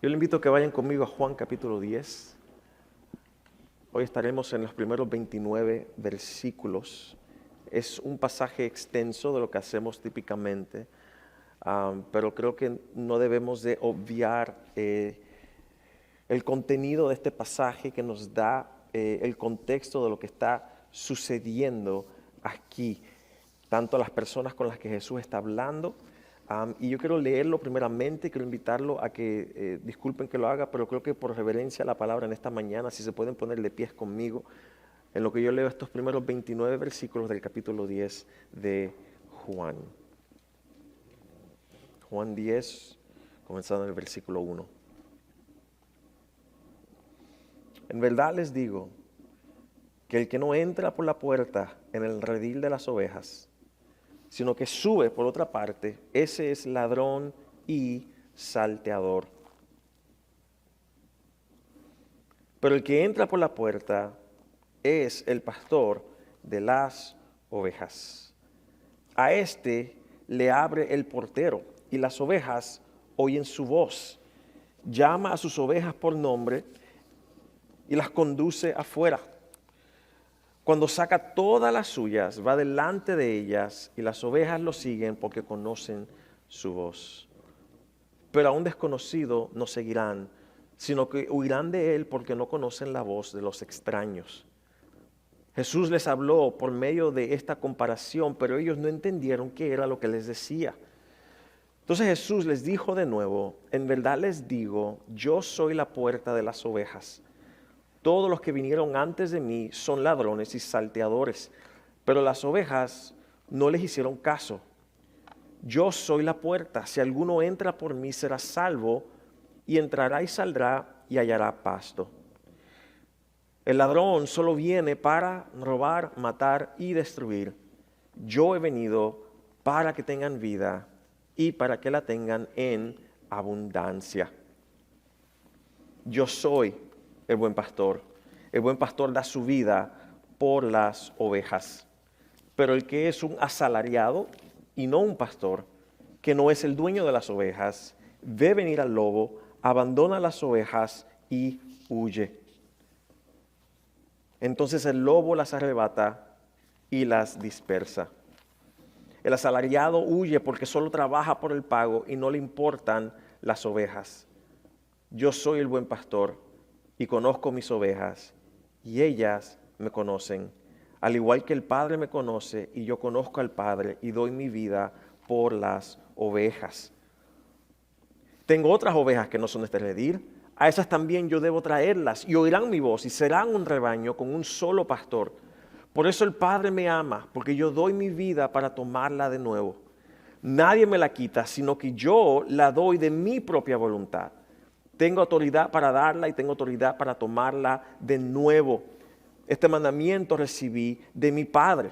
Yo le invito a que vayan conmigo a Juan capítulo 10. Hoy estaremos en los primeros 29 versículos. Es un pasaje extenso de lo que hacemos típicamente, pero creo que no debemos de obviar el contenido de este pasaje que nos da el contexto de lo que está sucediendo aquí, tanto a las personas con las que Jesús está hablando. Y yo quiero leerlo primeramente, quiero invitarlo a que, disculpen que lo haga, pero creo que por reverencia a la palabra en esta mañana, si se pueden poner de pies conmigo, en lo que yo leo estos primeros 29 versículos del capítulo 10 de Juan. Juan 10, comenzando en el versículo 1. En verdad les digo que el que no entra por la puerta en el redil de las ovejas, sino que sube por otra parte, ese es ladrón y salteador. Pero el que entra por la puerta es el pastor de las ovejas. A este le abre el portero y las ovejas oyen su voz. Llama a sus ovejas por nombre y las conduce afuera. Cuando saca todas las suyas, va delante de ellas y las ovejas lo siguen porque conocen su voz. Pero a un desconocido no seguirán, sino que huirán de él porque no conocen la voz de los extraños. Jesús les habló por medio de esta comparación, pero ellos no entendieron qué era lo que les decía. Entonces Jesús les dijo de nuevo, en verdad les digo, yo soy la puerta de las ovejas. Todos los que vinieron antes de mí son ladrones y salteadores, pero las ovejas no les hicieron caso. Yo soy la puerta, si alguno entra por mí será salvo, y entrará y saldrá y hallará pasto. El ladrón solo viene para robar, matar y destruir. Yo he venido para que tengan vida y para que la tengan en abundancia. Yo soy el buen pastor. El buen pastor da su vida por las ovejas. Pero el que es un asalariado y no un pastor, que no es el dueño de las ovejas, ve venir al lobo, abandona las ovejas y huye. Entonces el lobo las arrebata y las dispersa. El asalariado huye porque solo trabaja por el pago y no le importan las ovejas. Yo soy el buen pastor y conozco mis ovejas y ellas me conocen, al igual que el Padre me conoce y yo conozco al Padre y doy mi vida por las ovejas. Tengo otras ovejas que no son de este redil, a esas también yo debo traerlas y oirán mi voz y serán un rebaño con un solo pastor. Por eso el Padre me ama, porque yo doy mi vida para tomarla de nuevo. Nadie me la quita, sino que yo la doy de mi propia voluntad. Tengo autoridad para darla y tengo autoridad para tomarla de nuevo. Este mandamiento recibí de mi Padre.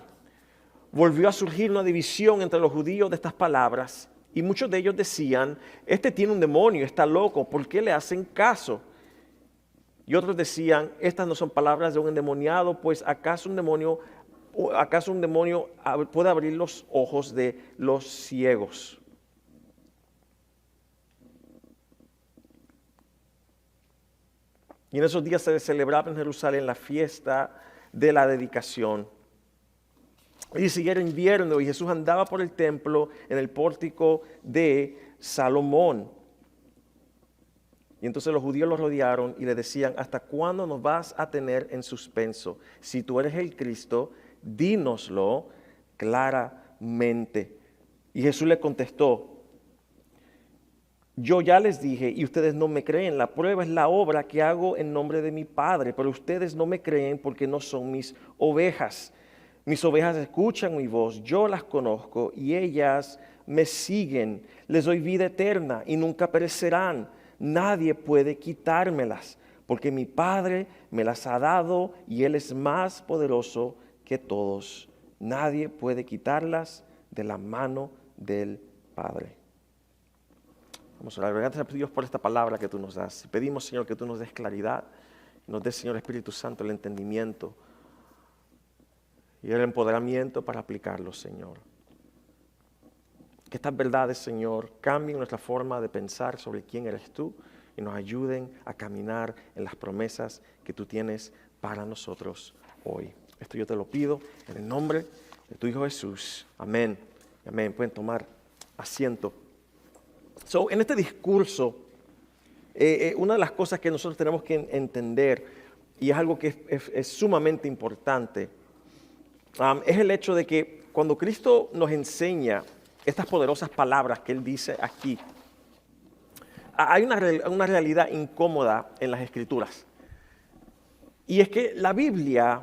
Volvió a surgir una división entre los judíos de estas palabras y muchos de ellos decían, este tiene un demonio, está loco, ¿por qué le hacen caso? Y otros decían, estas no son palabras de un endemoniado, pues ¿acaso un demonio puede abrir los ojos de los ciegos? Y en esos días se celebraba en Jerusalén la fiesta de la dedicación. Y si era invierno y Jesús andaba por el templo en el pórtico de Salomón. Y entonces los judíos lo rodearon y le decían, ¿hasta cuándo nos vas a tener en suspenso? Si tú eres el Cristo, dínoslo claramente. Y Jesús le contestó, yo ya les dije y ustedes no me creen. La prueba es la obra que hago en nombre de mi Padre, pero ustedes no me creen porque no son mis ovejas. Mis ovejas escuchan mi voz, yo las conozco y ellas me siguen. Les doy vida eterna y nunca perecerán. Nadie puede quitármelas, porque mi Padre me las ha dado y Él es más poderoso que todos. Nadie puede quitarlas de la mano del Padre. Vamos a orar. Gracias a Dios por esta palabra que tú nos das. Pedimos, Señor, que tú nos des claridad, nos des, Señor Espíritu Santo, el entendimiento y el empoderamiento para aplicarlo, Señor. Que estas verdades, Señor, cambien nuestra forma de pensar sobre quién eres tú y nos ayuden a caminar en las promesas que tú tienes para nosotros hoy. Esto yo te lo pido en el nombre de tu Hijo Jesús. Amén. Amén. Pueden tomar asiento. En este discurso, una de las cosas que nosotros tenemos que entender, y es algo que es sumamente importante, es el hecho de que cuando Cristo nos enseña estas poderosas palabras que Él dice aquí, hay una realidad incómoda en las Escrituras. Y es que la Biblia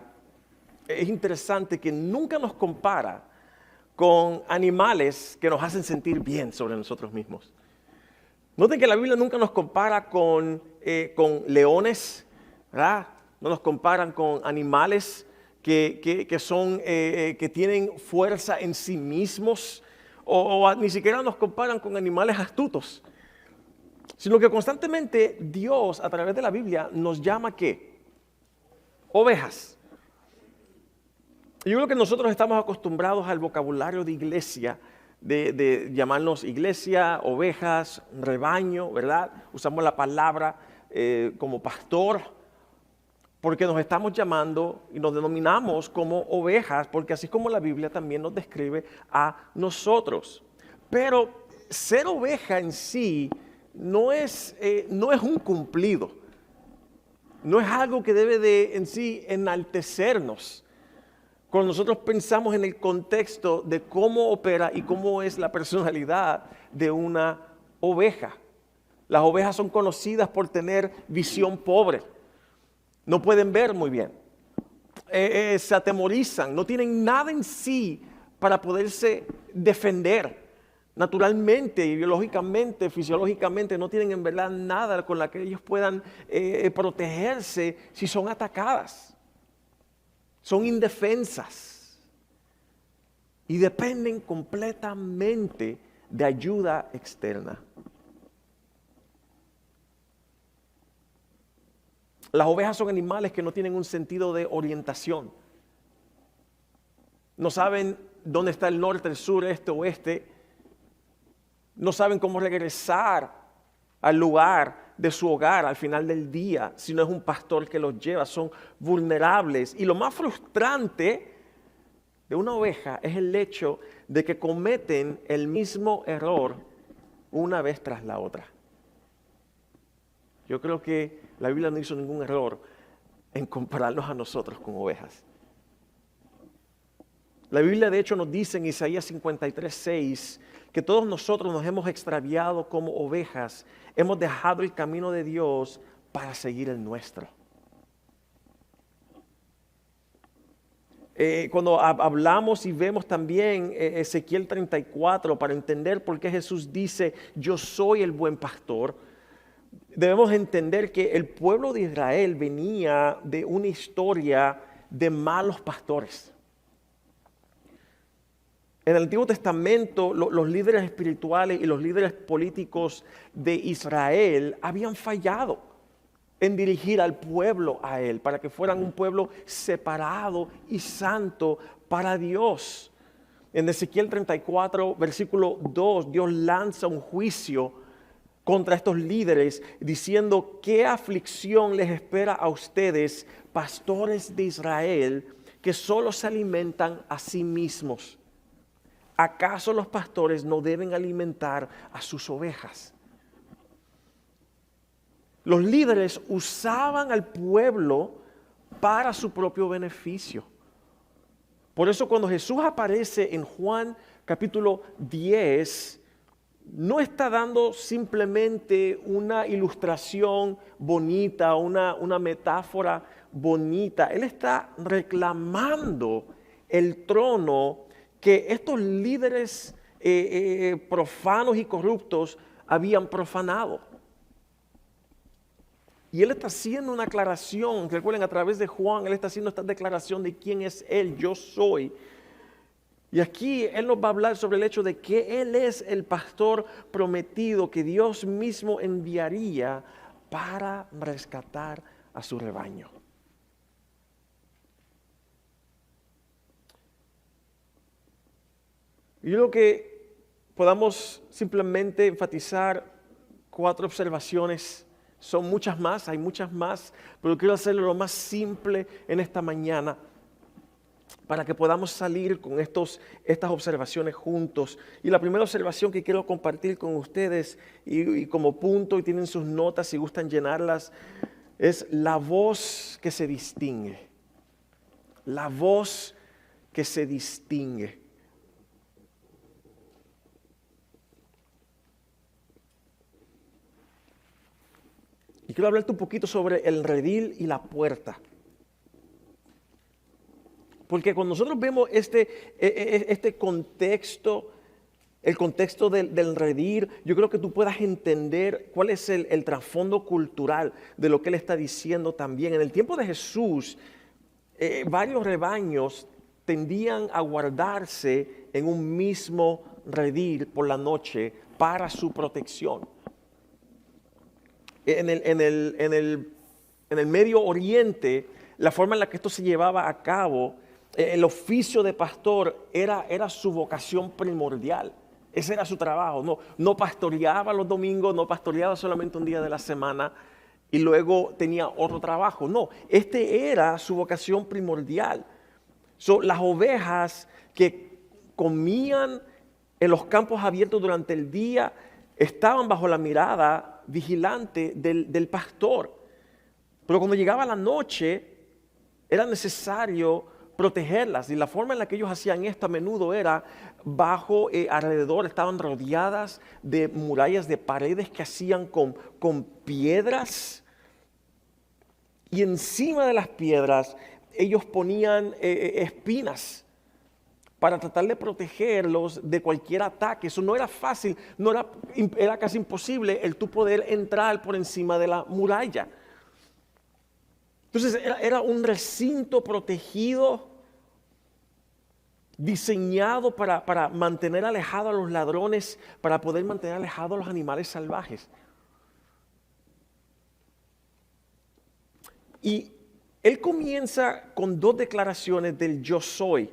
es interesante que nunca nos compara con animales que nos hacen sentir bien sobre nosotros mismos. Noten que la Biblia nunca nos compara con leones, ¿verdad? No nos comparan con animales que tienen fuerza en sí mismos, o ni siquiera nos comparan con animales astutos, sino que constantemente Dios a través de la Biblia nos llama ¿qué? Ovejas. Y yo creo que nosotros estamos acostumbrados al vocabulario de iglesia, de llamarnos iglesia, ovejas, rebaño, ¿verdad? Usamos la palabra como pastor, porque nos estamos llamando y nos denominamos como ovejas, porque así como la Biblia también nos describe a nosotros. Pero ser oveja en sí no es un cumplido, no es algo que debe de en sí enaltecernos. Cuando nosotros pensamos en el contexto de cómo opera y cómo es la personalidad de una oveja. Las ovejas son conocidas por tener visión pobre. No pueden ver muy bien. Se atemorizan, no tienen nada en sí para poderse defender. Naturalmente, biológicamente, fisiológicamente, no tienen en verdad nada con la que ellos puedan protegerse si son atacadas. Son indefensas y dependen completamente de ayuda externa. Las ovejas son animales que no tienen un sentido de orientación. No saben dónde está el norte, el sur, este, oeste. No saben cómo regresar al lugar de su hogar al final del día si no es un pastor que los lleva. Son vulnerables. Y lo más frustrante de una oveja es el hecho de que cometen el mismo error una vez tras la otra. Yo creo que la Biblia no hizo ningún error en compararnos a nosotros con ovejas. La Biblia de hecho nos dice en Isaías 53:6 que todos nosotros nos hemos extraviado como ovejas, hemos dejado el camino de Dios para seguir el nuestro. Cuando hablamos y vemos también Ezequiel 34 para entender por qué Jesús dice yo soy el buen pastor, debemos entender que el pueblo de Israel venía de una historia de malos pastores. En el Antiguo Testamento, los líderes espirituales y los líderes políticos de Israel habían fallado en dirigir al pueblo a él, para que fueran un pueblo separado y santo para Dios. En Ezequiel 34, versículo 2, Dios lanza un juicio contra estos líderes, diciendo, ¿qué aflicción les espera a ustedes, pastores de Israel, que solo se alimentan a sí mismos? ¿Acaso los pastores no deben alimentar a sus ovejas? Los líderes usaban al pueblo para su propio beneficio. Por eso cuando Jesús aparece en Juan capítulo 10, no está dando simplemente una ilustración bonita, una metáfora bonita. Él está reclamando el trono que estos líderes profanos y corruptos habían profanado. Y él está haciendo una aclaración, recuerden a través de Juan, él está haciendo esta declaración de quién es él, yo soy. Y aquí él nos va a hablar sobre el hecho de que él es el pastor prometido que Dios mismo enviaría para rescatar a su rebaño. Y yo creo que podamos simplemente enfatizar 4 observaciones. Son muchas más, hay muchas más, pero quiero hacerlo lo más simple en esta mañana para que podamos salir con estas observaciones juntos. Y la primera observación que quiero compartir con ustedes, y como punto, y tienen sus notas si gustan llenarlas, es la voz que se distingue. La voz que se distingue. Y quiero hablarte un poquito sobre el redil y la puerta. Porque cuando nosotros vemos este contexto, el contexto del redil, yo creo que tú puedas entender cuál es el trasfondo cultural de lo que él está diciendo también. En el tiempo de Jesús, varios rebaños tendían a guardarse en un mismo redil por la noche para su protección. En el Medio Oriente, la forma en la que esto se llevaba a cabo, el oficio de pastor era su vocación primordial. Ese era su trabajo. No pastoreaba los domingos, no pastoreaba solamente un día de la semana y luego tenía otro trabajo. No, este era su vocación primordial. Las ovejas que comían en los campos abiertos durante el día estaban bajo la mirada vigilante del pastor. Pero cuando llegaba la noche, era necesario protegerlas. Y la forma en la que ellos hacían esto a menudo era alrededor, estaban rodeadas de murallas, de paredes que hacían con piedras. Y encima de las piedras, ellos ponían espinas para tratar de protegerlos de cualquier ataque. Eso no era fácil, era casi imposible el tú poder entrar por encima de la muralla. Entonces era un recinto protegido, diseñado para mantener alejados a los ladrones, para poder mantener alejados a los animales salvajes. Y él comienza con 2 declaraciones del yo soy.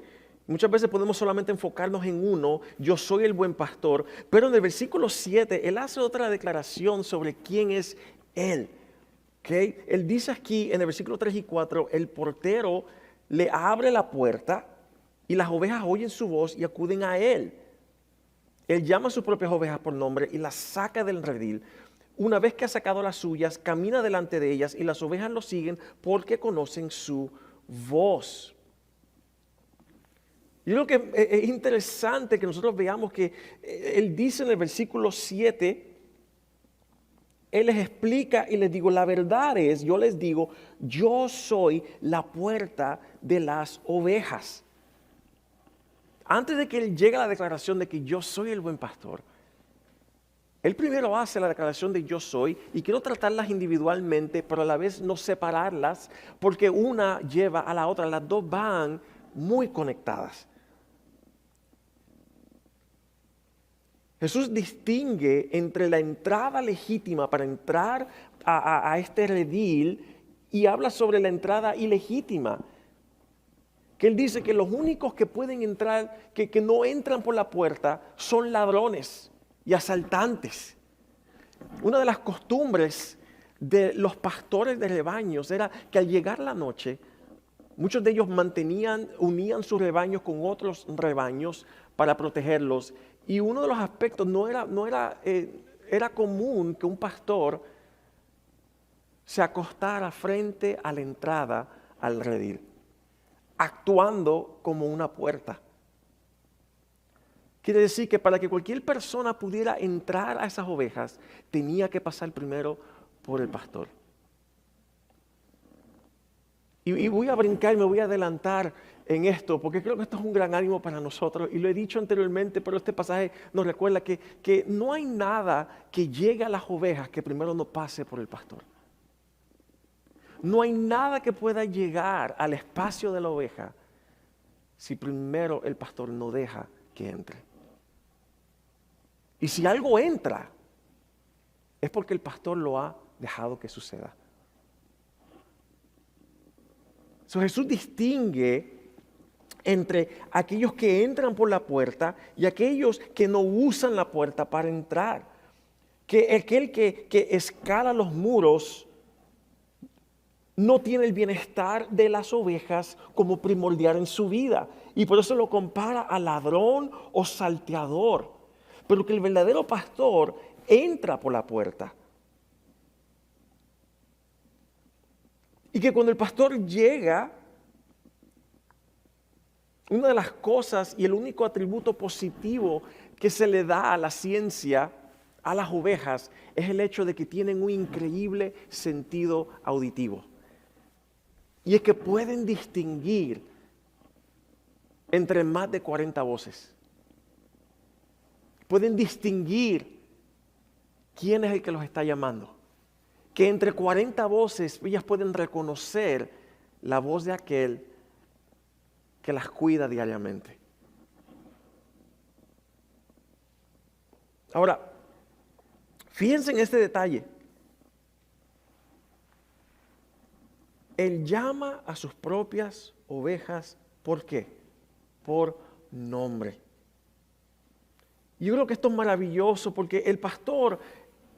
Muchas veces podemos solamente enfocarnos en uno, yo soy el buen pastor, pero en el versículo 7 él hace otra declaración sobre quién es él. ¿Okay? Él dice aquí en el versículo 3 y 4, el portero le abre la puerta y las ovejas oyen su voz y acuden a él. Él llama a sus propias ovejas por nombre y las saca del redil. Una vez que ha sacado las suyas, camina delante de ellas y las ovejas lo siguen porque conocen su voz. Yo creo que es interesante que nosotros veamos que él dice en el versículo 7, él les explica y les digo, la verdad es, yo les digo, yo soy la puerta de las ovejas. Antes de que él llegue a la declaración de que yo soy el buen pastor, él primero hace la declaración de yo soy y quiero tratarlas individualmente, pero a la vez no separarlas porque una lleva a la otra, las dos van muy conectadas. Jesús distingue entre la entrada legítima para entrar a este redil y habla sobre la entrada ilegítima. Que él dice que los únicos que pueden entrar, que no entran por la puerta, son ladrones y asaltantes. Una de las costumbres de los pastores de rebaños era que al llegar la noche, muchos de ellos unían sus rebaños con otros rebaños para protegerlos. Y uno de los aspectos era común que un pastor se acostara frente a la entrada al redil, actuando como una puerta. Quiere decir que para que cualquier persona pudiera entrar a esas ovejas, tenía que pasar primero por el pastor. Y voy a brincar, me voy a adelantar en esto, porque creo que esto es un gran ánimo para nosotros. Y lo he dicho anteriormente, pero este pasaje nos recuerda que no hay nada que llegue a las ovejas que primero no pase por el pastor. No hay nada que pueda llegar al espacio de la oveja si primero el pastor no deja que entre. Y si algo entra, es porque el pastor lo ha dejado que suceda. Jesús distingue entre aquellos que entran por la puerta y aquellos que no usan la puerta para entrar. Que aquel que escala los muros no tiene el bienestar de las ovejas como primordial en su vida. Y por eso lo compara a ladrón o salteador. Pero que el verdadero pastor entra por la puerta. Y que cuando el pastor llega, una de las cosas y el único atributo positivo que se le da a la ciencia, a las ovejas, es el hecho de que tienen un increíble sentido auditivo. Y es que pueden distinguir entre más de 40 voces. Pueden distinguir quién es el que los está llamando. Que entre 40 voces ellas pueden reconocer la voz de aquel que las cuida diariamente. Ahora, fíjense en este detalle. Él llama a sus propias ovejas, ¿por qué? Por nombre. Yo creo que esto es maravilloso porque el pastor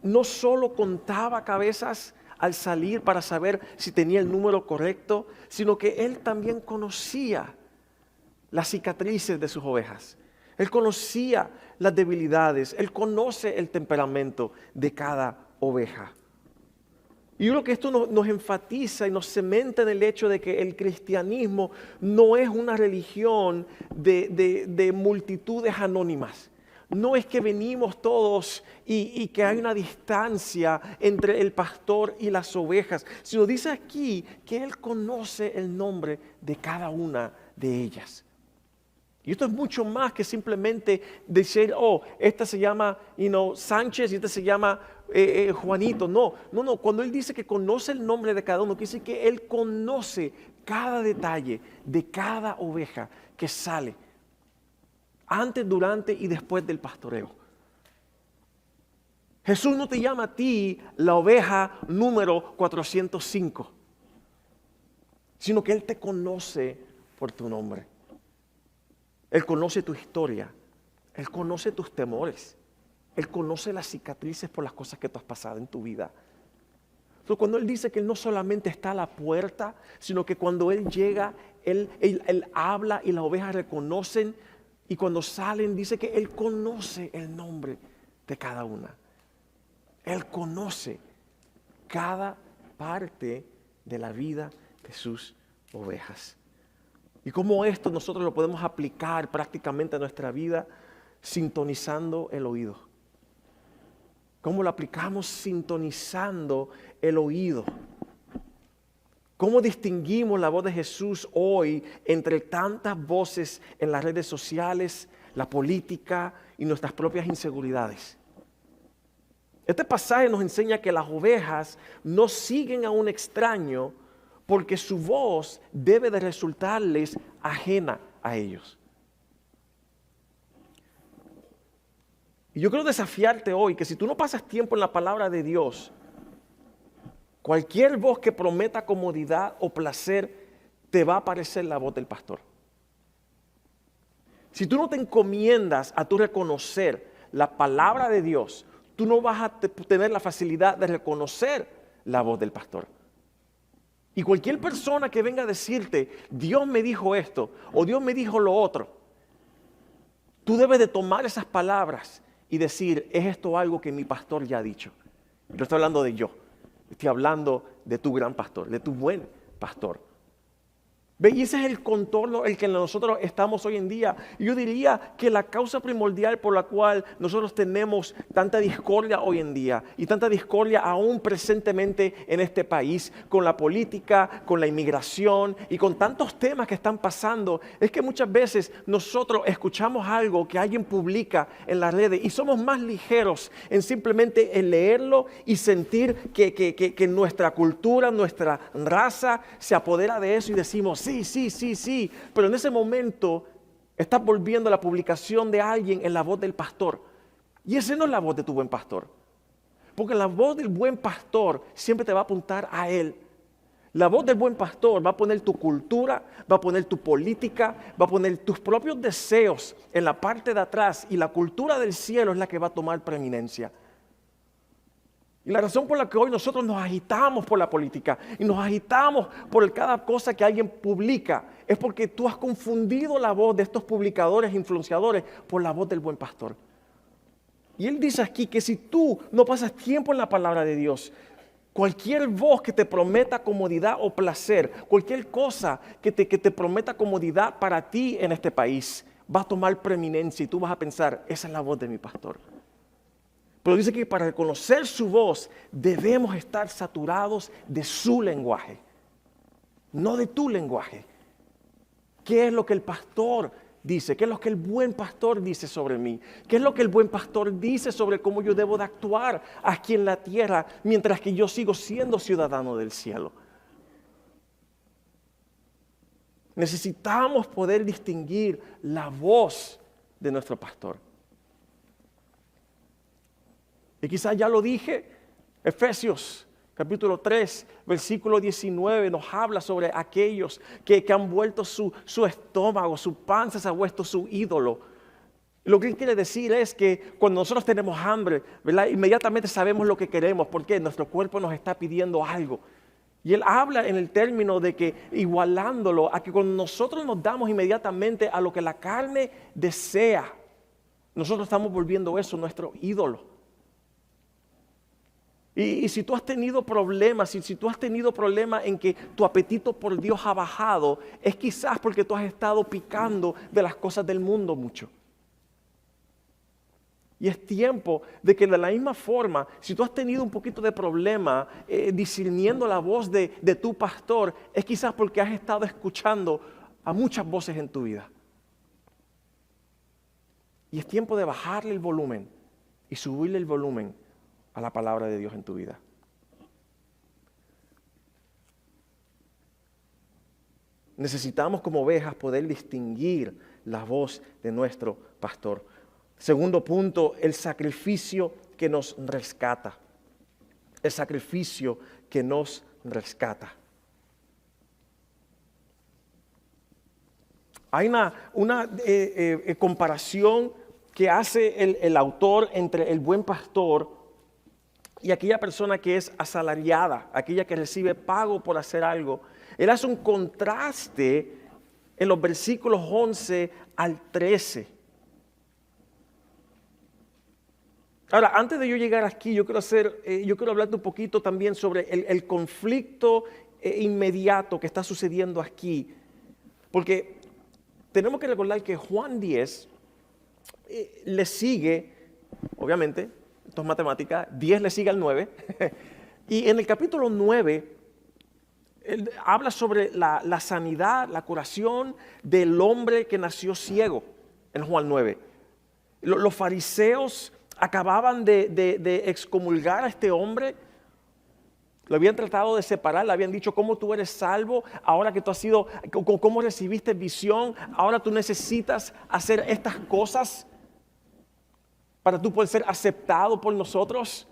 no solo contaba cabezas al salir para saber si tenía el número correcto, sino que él también conocía las cicatrices de sus ovejas. Él conocía las debilidades, él conoce el temperamento de cada oveja. Y yo creo que esto nos enfatiza y nos cementa en el hecho de que el cristianismo no es una religión de multitudes anónimas. No es que venimos todos y que hay una distancia entre el pastor y las ovejas, sino dice aquí que él conoce el nombre de cada una de ellas. Y esto es mucho más que simplemente decir, oh, esta se llama Sánchez y esta se llama Juanito. No. Cuando él dice que conoce el nombre de cada uno, quiere decir que él conoce cada detalle de cada oveja que sale antes, durante y después del pastoreo. Jesús no te llama a ti la oveja número 405, sino que Él te conoce por tu nombre. Él conoce tu historia, Él conoce tus temores, Él conoce las cicatrices por las cosas que tú has pasado en tu vida. Entonces, cuando Él dice que Él no solamente está a la puerta, sino que cuando Él llega, Él habla y las ovejas reconocen, y cuando salen dice que Él conoce el nombre de cada una. Él conoce cada parte de la vida de sus ovejas. Y cómo esto nosotros lo podemos aplicar prácticamente a nuestra vida sintonizando el oído. ¿Cómo lo aplicamos sintonizando el oído? ¿Cómo distinguimos la voz de Jesús hoy entre tantas voces en las redes sociales, la política y nuestras propias inseguridades? Este pasaje nos enseña que las ovejas no siguen a un extraño porque su voz debe de resultarles ajena a ellos. Y yo quiero desafiarte hoy que si tú no pasas tiempo en la palabra de Dios, cualquier voz que prometa comodidad o placer te va a parecer la voz del pastor. Si tú no te encomiendas a tu reconocer la palabra de Dios, tú no vas a tener la facilidad de reconocer la voz del pastor. Y cualquier persona que venga a decirte, Dios me dijo esto o Dios me dijo lo otro, tú debes de tomar esas palabras y decir, ¿es esto algo que mi pastor ya ha dicho? No estoy hablando de yo, estoy hablando de tu gran pastor, de tu buen pastor. ¿Ve? Y ese es el contorno el que nosotros estamos hoy en día. Y yo diría que la causa primordial por la cual nosotros tenemos tanta discordia hoy en día y tanta discordia aún presentemente en este país con la política, con la inmigración y con tantos temas que están pasando, es que muchas veces nosotros escuchamos algo que alguien publica en las redes y somos más ligeros en simplemente en leerlo y sentir que nuestra cultura, nuestra raza se apodera de eso y decimos, sí, pero en ese momento estás volviendo a la publicación de alguien en la voz del pastor. Y esa no es la voz de tu buen pastor. Porque la voz del buen pastor siempre te va a apuntar a él. La voz del buen pastor va a poner tu cultura, va a poner tu política, va a poner tus propios deseos en la parte de atrás, y la cultura del cielo es la que va a tomar preeminencia. Y la razón por la que hoy nosotros nos agitamos por la política y nos agitamos por cada cosa que alguien publica es porque tú has confundido la voz de estos publicadores, influenciadores, por la voz del buen pastor. Y él dice aquí que si tú no pasas tiempo en la palabra de Dios, cualquier voz que te prometa comodidad o placer, cualquier cosa que te prometa comodidad para ti en este país, va a tomar preeminencia y tú vas a pensar, esa es la voz de mi pastor. Pero dice que para reconocer su voz debemos estar saturados de su lenguaje, no de tu lenguaje. ¿Qué es lo que el pastor dice? ¿Qué es lo que el buen pastor dice sobre mí? ¿Qué es lo que el buen pastor dice sobre cómo yo debo de actuar aquí en la tierra mientras que yo sigo siendo ciudadano del cielo? Necesitamos poder distinguir la voz de nuestro pastor. Y quizás ya lo dije, Efesios capítulo 3, versículo 19 nos habla sobre aquellos que han vuelto su estómago, su panza se ha vuelto su ídolo. Lo que él quiere decir es que cuando nosotros tenemos hambre, ¿verdad? Inmediatamente sabemos lo que queremos, porque nuestro cuerpo nos está pidiendo algo. Y él habla en el término de que igualándolo a que cuando nosotros nos damos inmediatamente a lo que la carne desea, nosotros estamos volviendo eso nuestro ídolo. Y si tú has tenido problemas, si tú has tenido problemas en que tu apetito por Dios ha bajado, es quizás porque tú has estado picando de las cosas del mundo mucho. Y es tiempo de que de la misma forma, si tú has tenido un poquito de problema discerniendo la voz de tu pastor, es quizás porque has estado escuchando a muchas voces en tu vida. Y es tiempo de bajarle el volumen y subirle el volumen a la palabra de Dios en tu vida. Necesitamos como ovejas poder distinguir la voz de nuestro pastor. Segundo punto, el sacrificio que nos rescata. El sacrificio que nos rescata. Hay una comparación que hace el autor entre el buen pastor y aquella persona que es asalariada, aquella que recibe pago por hacer algo. Él hace un contraste en los versículos 11 al 13. Ahora, antes de yo llegar aquí, yo quiero hablarte un poquito también sobre el conflicto inmediato que está sucediendo aquí. Porque tenemos que recordar que Juan 10 le sigue, obviamente, esto es matemática, 10 le sigue al 9, y en el capítulo 9, él habla sobre la sanidad, la curación del hombre que nació ciego, en Juan 9. Los fariseos acababan de excomulgar a este hombre, lo habían tratado de separar, le habían dicho, ¿cómo tú eres salvo? Ahora que tú has sido, ¿cómo recibiste visión? Ahora tú necesitas hacer estas cosas para tú poder ser aceptado por nosotros.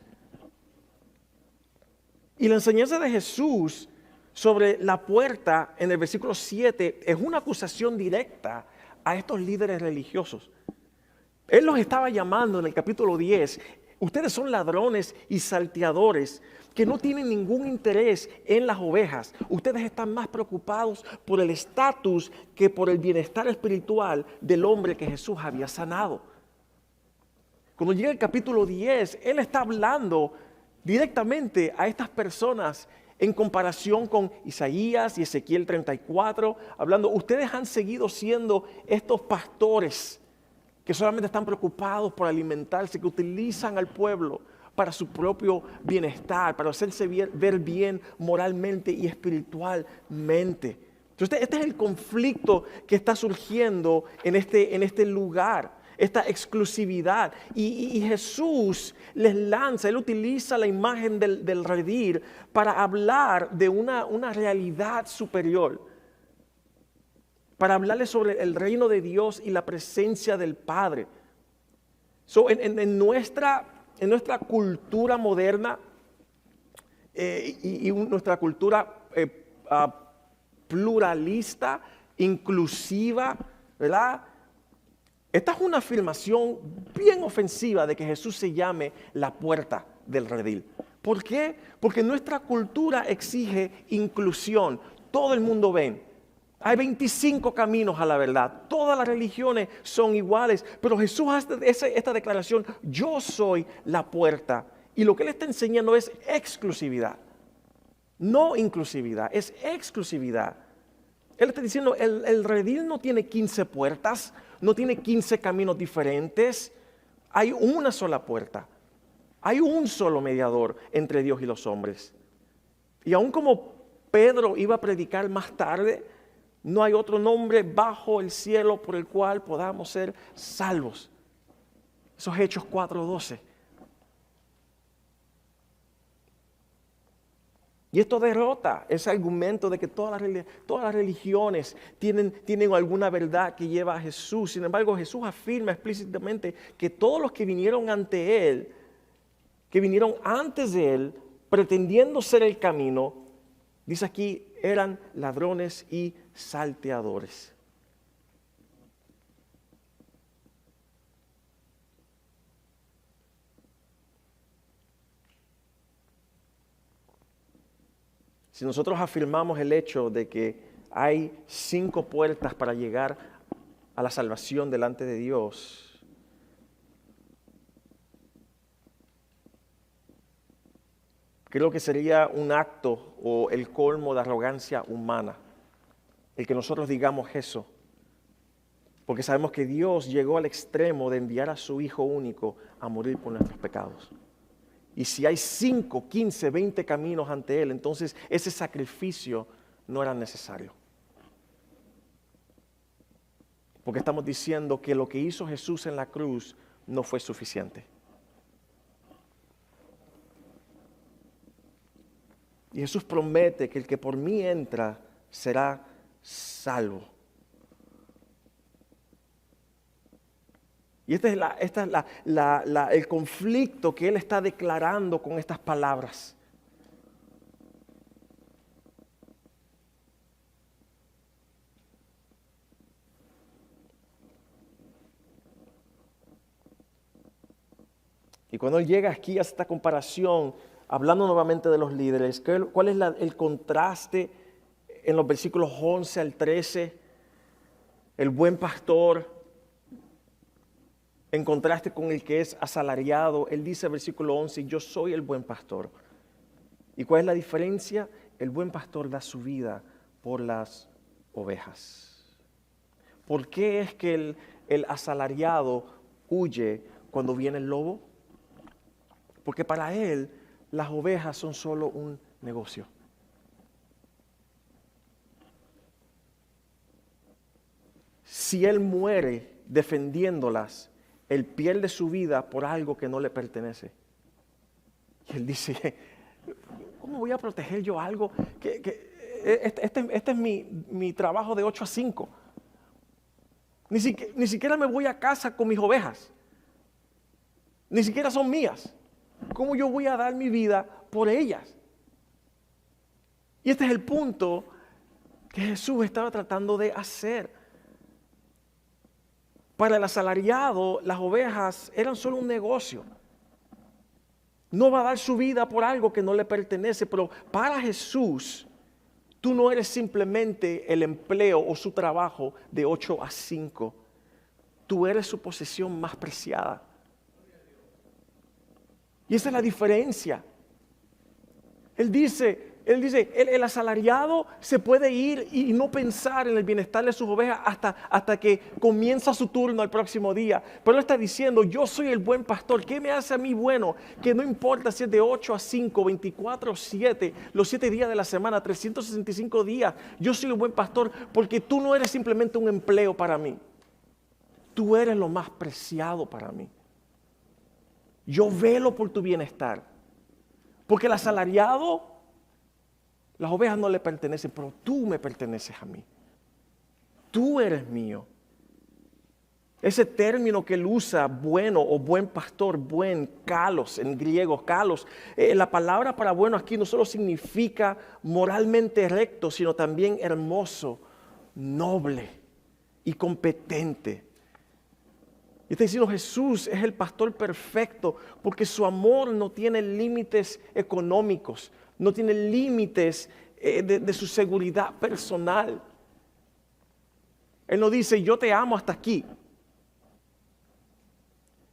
Y la enseñanza de Jesús sobre la puerta en el versículo 7 es una acusación directa a estos líderes religiosos. Él los estaba llamando en el capítulo 10, ustedes son ladrones y salteadores que no tienen ningún interés en las ovejas. Ustedes están más preocupados por el estatus que por el bienestar espiritual del hombre que Jesús había sanado. Cuando llega el capítulo 10, Él está hablando directamente a estas personas en comparación con Isaías y Ezequiel 34, hablando, ustedes han seguido siendo estos pastores que solamente están preocupados por alimentarse, que utilizan al pueblo para su propio bienestar, para hacerse ver bien moralmente y espiritualmente. Entonces, este es el conflicto que está surgiendo en este lugar, esta exclusividad. Y Jesús les lanza, Él utiliza la imagen del redil para hablar de una realidad superior, para hablarles sobre el reino de Dios y la presencia del Padre. En nuestra cultura moderna y nuestra cultura pluralista, inclusiva, ¿verdad? Esta es una afirmación bien ofensiva de que Jesús se llame la puerta del redil. ¿Por qué? Porque nuestra cultura exige inclusión. Todo el mundo ven. Hay 25 caminos a la verdad. Todas las religiones son iguales. Pero Jesús hace esta declaración: yo soy la puerta. Y lo que Él está enseñando es exclusividad. No inclusividad, es exclusividad. Él está diciendo, el redil no tiene 15 puertas, no tiene 15 caminos diferentes. Hay una sola puerta. Hay un solo mediador entre Dios y los hombres. Y aun como Pedro iba a predicar más tarde, no hay otro nombre bajo el cielo por el cual podamos ser salvos. Esos Hechos 4:12. Y esto derrota ese argumento de que todas las religiones tienen alguna verdad que lleva a Jesús. Sin embargo, Jesús afirma explícitamente que todos los que vinieron ante Él, que vinieron antes de Él, pretendiendo ser el camino, dice aquí, eran ladrones y salteadores. Si nosotros afirmamos el hecho de que hay 5 puertas para llegar a la salvación delante de Dios, creo que sería un acto o el colmo de arrogancia humana el que nosotros digamos eso, porque sabemos que Dios llegó al extremo de enviar a su Hijo único a morir por nuestros pecados. Y si hay 5, 15, 20 caminos ante Él, entonces ese sacrificio no era necesario. Porque estamos diciendo que lo que hizo Jesús en la cruz no fue suficiente. Y Jesús promete que el que por mí entra será salvo. Y este es el conflicto que Él está declarando con estas palabras. Y cuando Él llega aquí a esta comparación, hablando nuevamente de los líderes, ¿cuál es el contraste en los versículos 11 al 13? El buen pastor, en contraste con el que es asalariado. Él dice en versículo 11, yo soy el buen pastor. ¿Y cuál es la diferencia? El buen pastor da su vida por las ovejas. ¿Por qué es que el asalariado huye cuando viene el lobo? Porque para él las ovejas son solo un negocio. Si él muere defendiéndolas, él pierde su vida por algo que no le pertenece. Y él dice, ¿cómo voy a proteger yo algo? Este es mi trabajo de 8 a 5. Ni siquiera me voy a casa con mis ovejas. Ni siquiera son mías. ¿Cómo yo voy a dar mi vida por ellas? Y este es el punto que Jesús estaba tratando de hacer. Para el asalariado, las ovejas eran solo un negocio. No va a dar su vida por algo que no le pertenece, pero para Jesús, tú no eres simplemente el empleo o su trabajo de 8 a 5. Tú eres su posesión más preciada. Y esa es la diferencia. Él dice, el asalariado se puede ir y no pensar en el bienestar de sus ovejas hasta que comienza su turno el próximo día. Pero él está diciendo, yo soy el buen pastor. ¿Qué me hace a mí bueno? Que no importa si es de 8 a 5, 24/7, los 7 días de la semana, 365 días. Yo soy el buen pastor porque tú no eres simplemente un empleo para mí. Tú eres lo más preciado para mí. Yo velo por tu bienestar. Porque el asalariado, las ovejas no le pertenecen, pero tú me perteneces a mí. Tú eres mío. Ese término que él usa, bueno o buen pastor, buen, kalos, en griego, kalos. La palabra para bueno aquí no solo significa moralmente recto, sino también hermoso, noble y competente. Y está diciendo, Jesús es el pastor perfecto porque su amor no tiene límites económicos, no tiene límites de su seguridad personal. Él no dice, yo te amo hasta aquí.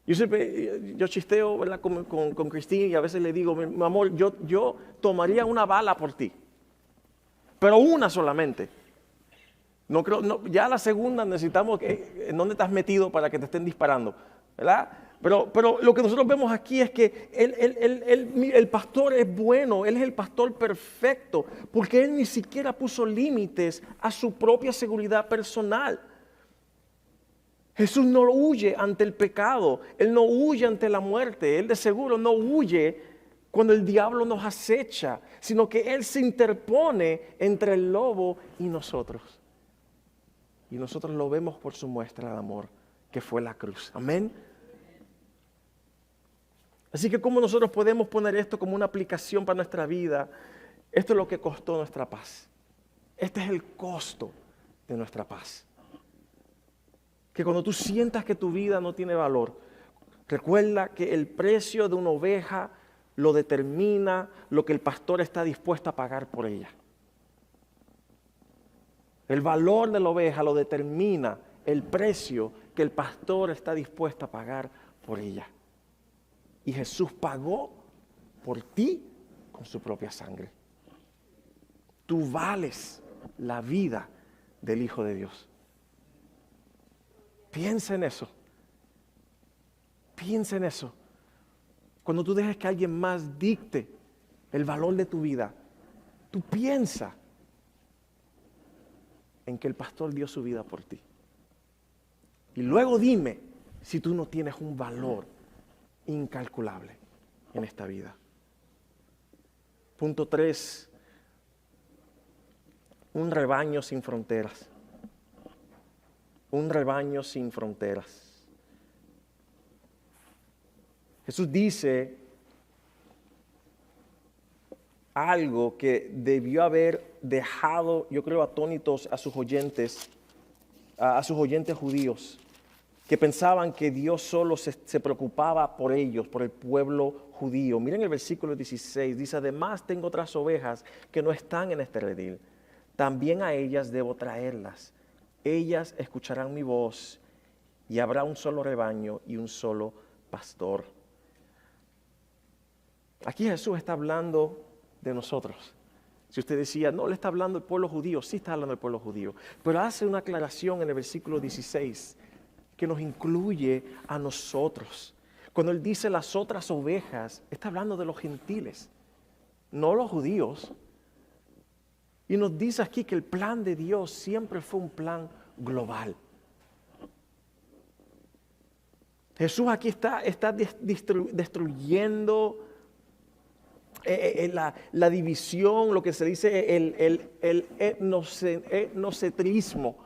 Yo chisteo, ¿verdad?, con Cristina, y a veces le digo, mi amor, yo tomaría una bala por ti, pero una solamente. No creo, no, ya la segunda necesitamos, ¿en dónde te has metido para que te estén disparando? ¿Verdad? Pero lo que nosotros vemos aquí es que el pastor es bueno, él es el pastor perfecto, porque él ni siquiera puso límites a su propia seguridad personal. Jesús no huye ante el pecado, Él no huye ante la muerte, Él de seguro no huye cuando el diablo nos acecha, sino que Él se interpone entre el lobo y nosotros. Y nosotros lo vemos por su muestra de amor, que fue la cruz. Amén. Así que ¿cómo nosotros podemos poner esto como una aplicación para nuestra vida? Esto es lo que costó nuestra paz. Este es el costo de nuestra paz. Que cuando tú sientas que tu vida no tiene valor, recuerda que el precio de una oveja lo determina lo que el pastor está dispuesto a pagar por ella. El valor de la oveja lo determina el precio que el pastor está dispuesto a pagar por ella. Y Jesús pagó por ti con su propia sangre. Tú vales la vida del Hijo de Dios. Piensa en eso. Piensa en eso. Cuando tú dejes que alguien más dicte el valor de tu vida, tú piensa en que el pastor dio su vida por ti. Y luego dime si tú no tienes un valor incalculable en esta vida. Punto 3. Un rebaño sin fronteras. Un rebaño sin fronteras. Jesús dice algo que debió haber dejado, yo creo, atónitos a sus oyentes judíos, que pensaban que Dios solo se preocupaba por ellos, por el pueblo judío. Miren el versículo 16, dice, además tengo otras ovejas que no están en este redil, también a ellas debo traerlas. Ellas escucharán mi voz y habrá un solo rebaño y un solo pastor. Aquí Jesús está hablando de nosotros. Si usted decía, no, le está hablando del pueblo judío, sí está hablando del pueblo judío, pero hace una aclaración en el versículo 16 que nos incluye a nosotros. Cuando él dice las otras ovejas, está hablando de los gentiles, no los judíos. Y nos dice aquí que el plan de Dios siempre fue un plan global. Jesús aquí está destruyendo la división, lo que se dice el etnocentrismo,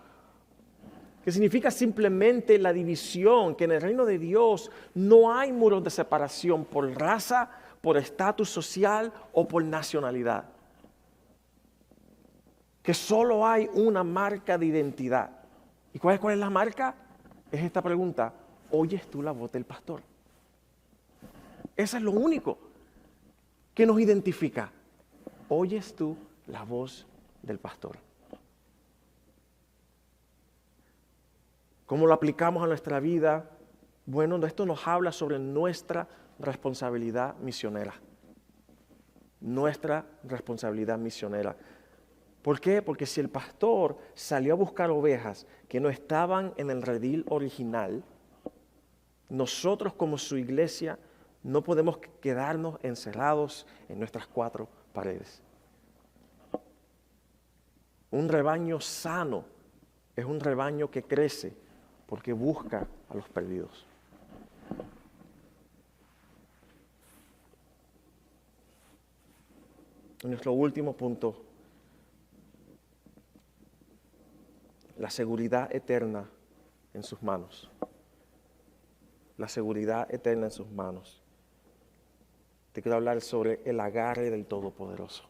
que significa simplemente la división, que en el reino de Dios no hay muros de separación por raza, por estatus social o por nacionalidad. Que solo hay una marca de identidad. ¿Y cuál es la marca? Es esta pregunta, ¿oyes tú la voz del pastor? Eso es lo único que nos identifica. ¿Oyes tú la voz del pastor? ¿Cómo lo aplicamos a nuestra vida? Bueno, esto nos habla sobre nuestra responsabilidad misionera. Nuestra responsabilidad misionera. ¿Por qué? Porque si el pastor salió a buscar ovejas que no estaban en el redil original, nosotros como su iglesia no podemos quedarnos encerrados en nuestras cuatro paredes. Un rebaño sano es un rebaño que crece porque busca a los perdidos. Y nuestro último punto, la seguridad eterna en sus manos. la seguridad eterna en sus manos. Te quiero hablar sobre el agarre del Todopoderoso,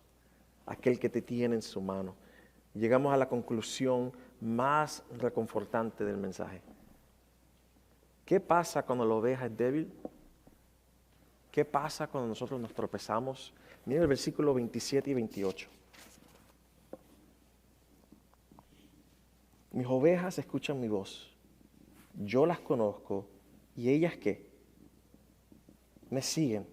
aquel que te tiene en su mano. Llegamos a la conclusión más reconfortante del mensaje. ¿Qué pasa cuando la oveja es débil? ¿Qué pasa cuando nosotros nos tropezamos? Mira el versículo 27 y 28. Mis ovejas escuchan mi voz, yo las conozco, y ellas ¿qué? Me siguen.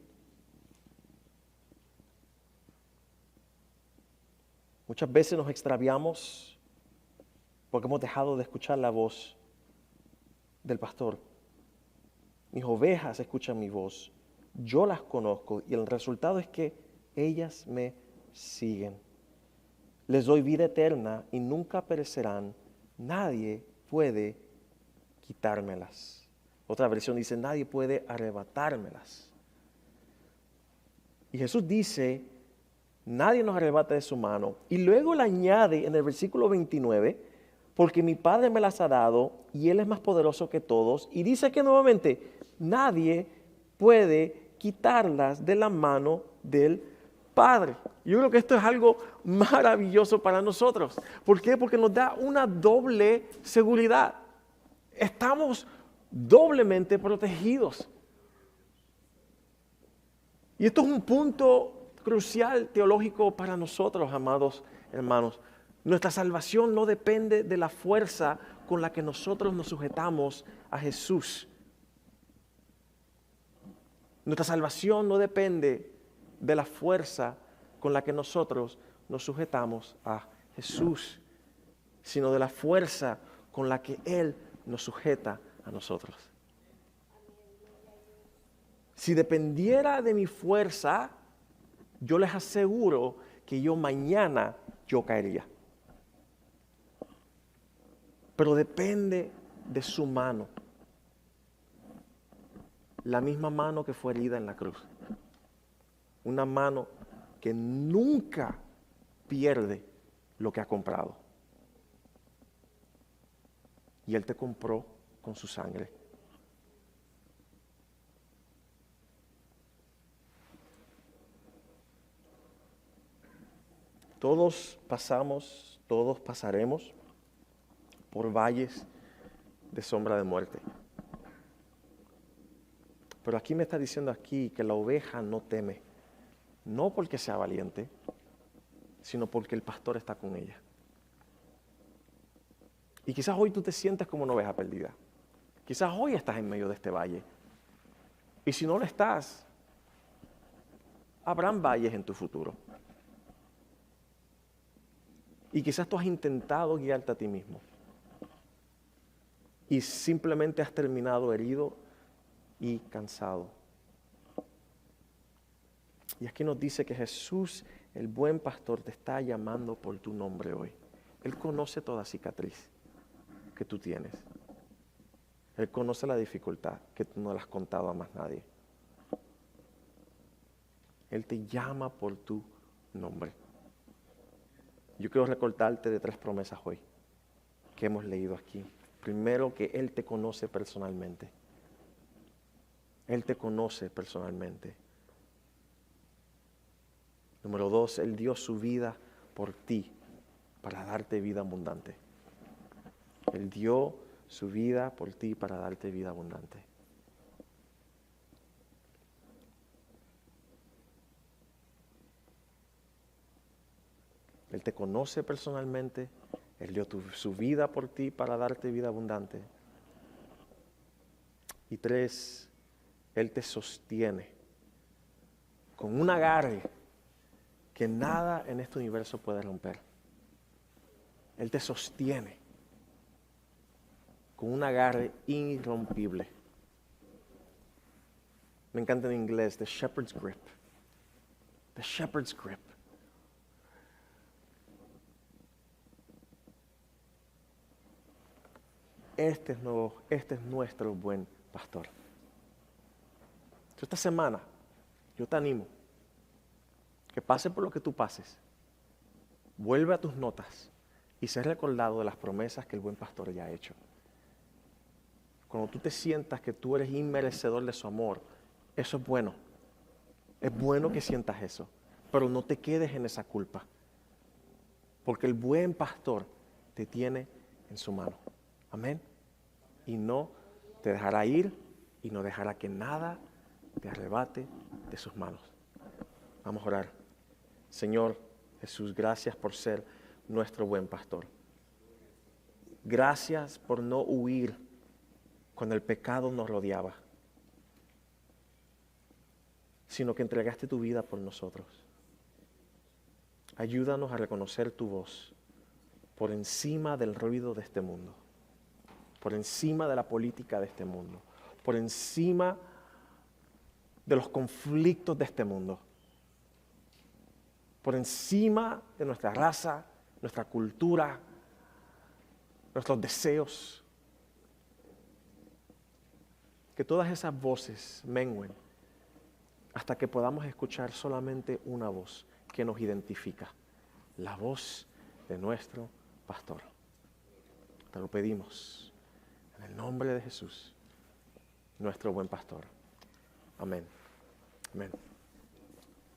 Muchas veces nos extraviamos porque hemos dejado de escuchar la voz del pastor. Mis ovejas escuchan mi voz, yo las conozco, y el resultado es que ellas me siguen. Les doy vida eterna y nunca perecerán. Nadie puede quitármelas. Otra versión dice, nadie puede arrebatármelas. Y Jesús dice, nadie nos arrebata de su mano. Y luego le añade en el versículo 29, porque mi Padre me las ha dado y Él es más poderoso que todos. Y dice que nuevamente, nadie puede quitarlas de la mano del Padre. Yo creo que esto es algo maravilloso para nosotros. ¿Por qué? Porque nos da una doble seguridad. Estamos doblemente protegidos. Y esto es un punto crucial teológico para nosotros, amados hermanos. Nuestra salvación no depende de la fuerza con la que nosotros nos sujetamos a Jesús. Nuestra salvación no depende de la fuerza con la que nosotros nos sujetamos a Jesús, sino de la fuerza con la que Él nos sujeta a nosotros. Si dependiera de mi fuerza, yo les aseguro que mañana caería. Pero depende de su mano. La misma mano que fue herida en la cruz. Una mano que nunca pierde lo que ha comprado. Y Él te compró con su sangre. Todos pasamos, todos pasaremos por valles de sombra de muerte. Pero aquí me está diciendo aquí que la oveja no teme, no porque sea valiente, sino porque el pastor está con ella. Y quizás hoy tú te sientes como una oveja perdida. Quizás hoy estás en medio de este valle. Y si no lo estás, habrán valles en tu futuro. Y quizás tú has intentado guiarte a ti mismo. Y simplemente has terminado herido y cansado. Y aquí nos dice que Jesús, el buen pastor, te está llamando por tu nombre hoy. Él conoce toda cicatriz que tú tienes. Él conoce la dificultad que tú no le has contado a más nadie. Él te llama por tu nombre. Yo quiero recordarte de 3 promesas hoy que hemos leído aquí. Primero, que Él te conoce personalmente. Él te conoce personalmente. Número 2, Él dio su vida por ti para darte vida abundante. Él dio su vida por ti para darte vida abundante. Él te conoce personalmente. Él dio su vida por ti para darte vida abundante. Y 3, Él te sostiene con un agarre que nada en este universo puede romper. Él te sostiene con un agarre irrompible. Me encanta en inglés, the shepherd's grip. The shepherd's grip. Este es nuestro buen pastor. Esta semana, yo te animo que pase por lo que tú pases. Vuelve a tus notas y sé recordado de las promesas que el buen pastor ya ha hecho. cuando tú te sientas que tú eres inmerecedor de su amor, eso es bueno. Es bueno que sientas eso, pero no te quedes en esa culpa. Porque el buen pastor te tiene en su mano. Amén. Y no te dejará ir y no dejará que nada te arrebate de sus manos. Vamos a orar. Señor Jesús, gracias por ser nuestro buen pastor. Gracias por no huir cuando el pecado nos rodeaba, sino que entregaste tu vida por nosotros. Ayúdanos a reconocer tu voz por encima del ruido de este mundo, por encima de la política de este mundo, por encima de los conflictos de este mundo, por encima de nuestra raza, nuestra cultura, nuestros deseos. Que todas esas voces mengüen hasta que podamos escuchar solamente una voz que nos identifica, la voz de nuestro pastor. Te lo pedimos en el nombre de Jesús, nuestro buen pastor. Amén. Amén.